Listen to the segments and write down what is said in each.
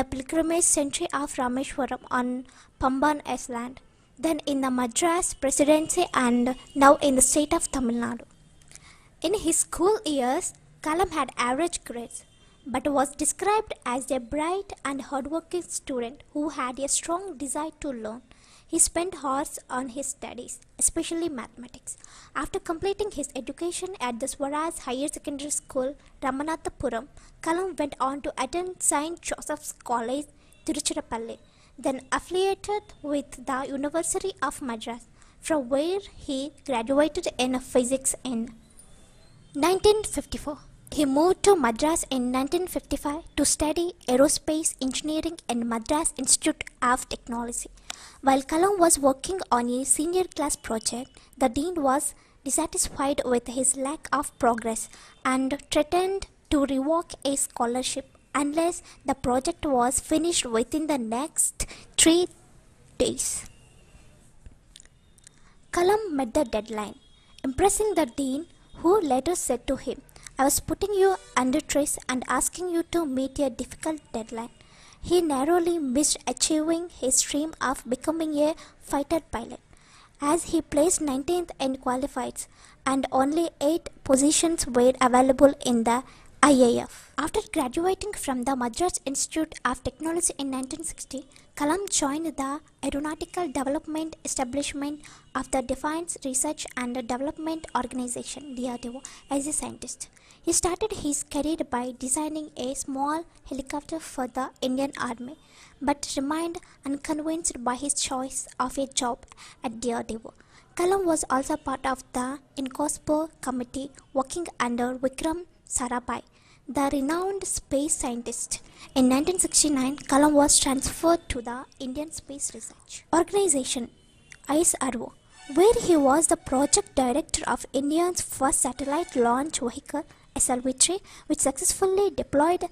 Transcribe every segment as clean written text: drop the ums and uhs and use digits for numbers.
the pilgrimage centre of Rameshwaram on Pamban Island, then in the Madras Presidency and now in the state of Tamil Nadu. In his school years, Kalam had average grades, but was described as a bright and hardworking student who had a strong desire to learn. He spent hours on his studies, especially mathematics. After completing his education at the Swaraj Higher Secondary School, Ramanathapuram, Kalam went on to attend St. Joseph's College, Tiruchirappalli, then affiliated with the University of Madras, from where he graduated in physics in 1954. He moved to Madras in 1955 to study aerospace engineering in Madras Institute of Technology. While Kalam was working on a senior class project, the dean was dissatisfied with his lack of progress and threatened to revoke a scholarship unless the project was finished within the next 3 days. Kalam met the deadline, impressing the dean, who later said to him, "I was putting you under stress and asking you to meet a difficult deadline." He narrowly missed achieving his dream of becoming a fighter pilot, as he placed 19th in qualifieds and only 8 positions were available in the IAF. After graduating from the Madras Institute of Technology in 1960, Kalam joined the Aeronautical Development Establishment of the Defence Research and Development Organization (DRDO) as a scientist. He started his career by designing a small helicopter for the Indian Army, but remained unconvinced by his choice of a job at DRDO. Kalam was also part of the INCOSPO committee working under Vikram Sarabhai, the renowned space scientist. In 1969, Kalam was transferred to the Indian Space Research Organization (ISRO), where he was the project director of India's first satellite launch vehicle SLV-3, which successfully deployed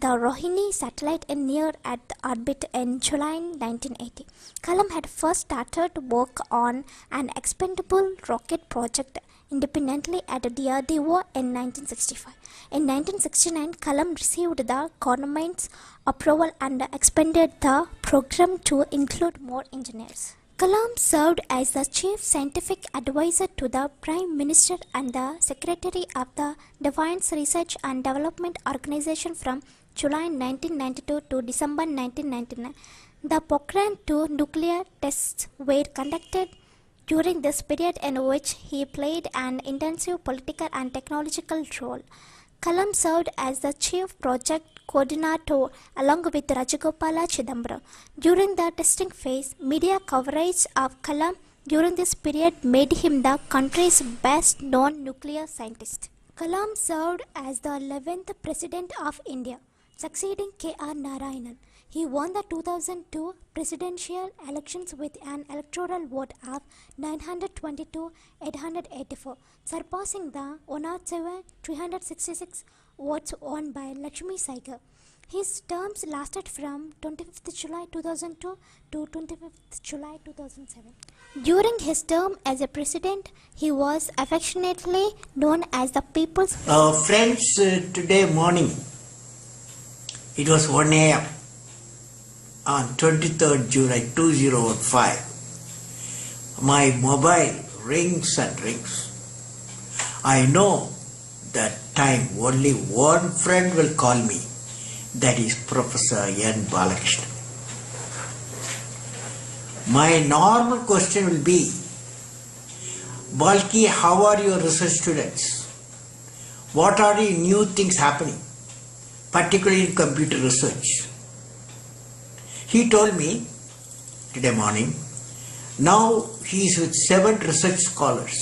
the Rohini satellite in near Earth orbit in July 1980. Kalam had first started work on an expendable rocket project independently at DRDO in 1965. In 1969, Kalam received the government's approval and expanded the program to include more engineers. Kalam served as the chief scientific advisor to the Prime Minister and the Secretary of the Defence Research and Development Organization from July 1992 to December 1999. The Pokhran 2 nuclear tests were conducted during this period, in which he played an intensive political and technological role. Kalam served as the chief project coordinator along with Rajagopala Chidambaram. During the testing phase, media coverage of Kalam during this period made him the country's best known nuclear scientist. Kalam served as the 11th President of India, succeeding K.R. Narayanan. He won the 2002 presidential elections with an electoral vote of 922,884, surpassing the 107,366 votes won by Lakshmi Saigar. His terms lasted from 25th July 2002 to 25th July 2007. During his term as a president, he was affectionately known as the People's Friends, today morning, it was 1 a.m. on 23rd July 2005. My mobile rings and rings. I know that time only one friend will call me. That is Professor N. Balakrishnan. My normal question will be, Balki, how are your research students? What are the new things happening, particularly in computer research? He told me today morning, now he is with 7 research scholars,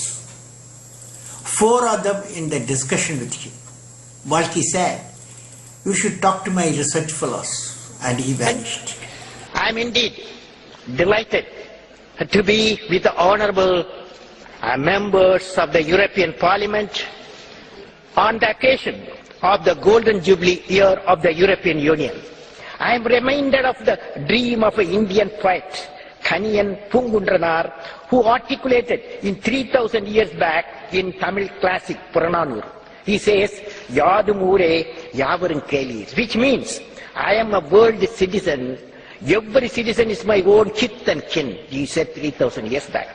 4 of them in the discussion with him. Balki said, "You should talk to my research fellows," and he vanished. I am indeed delighted to be with the honorable members of the European Parliament on the occasion of the Golden Jubilee year of the European Union. I am reminded of the dream of an Indian poet, Kaniyan Pungundranar, who articulated in 3000 years back in Tamil classic Purananur. He says, "Yadum ure yavarum kelir," which means I am a world citizen. Every citizen is my own kith and kin, he said 3,000 years back.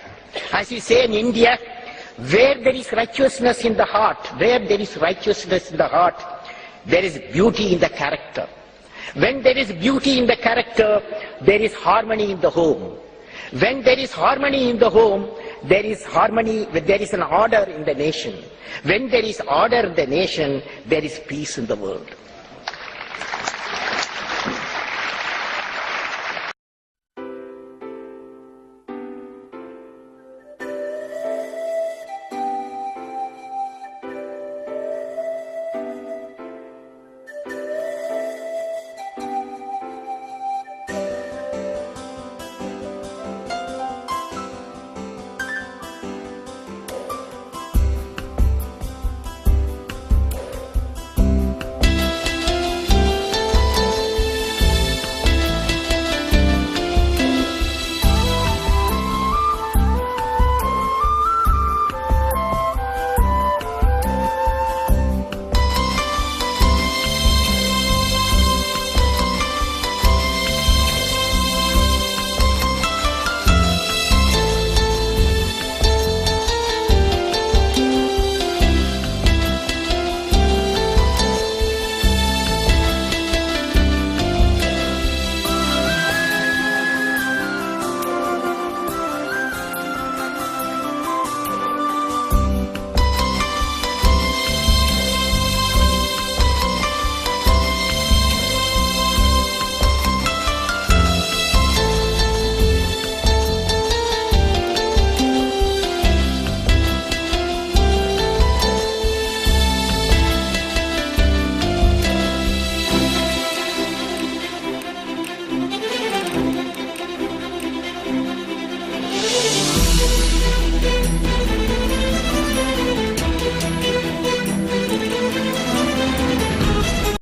As you say in India, where there is righteousness in the heart, where there is righteousness in the heart, there is beauty in the character. When there is beauty in the character, there is harmony in the home. When there is harmony in the home, there is harmony, there is an order in the nation. When there is order in the nation, there is peace in the world.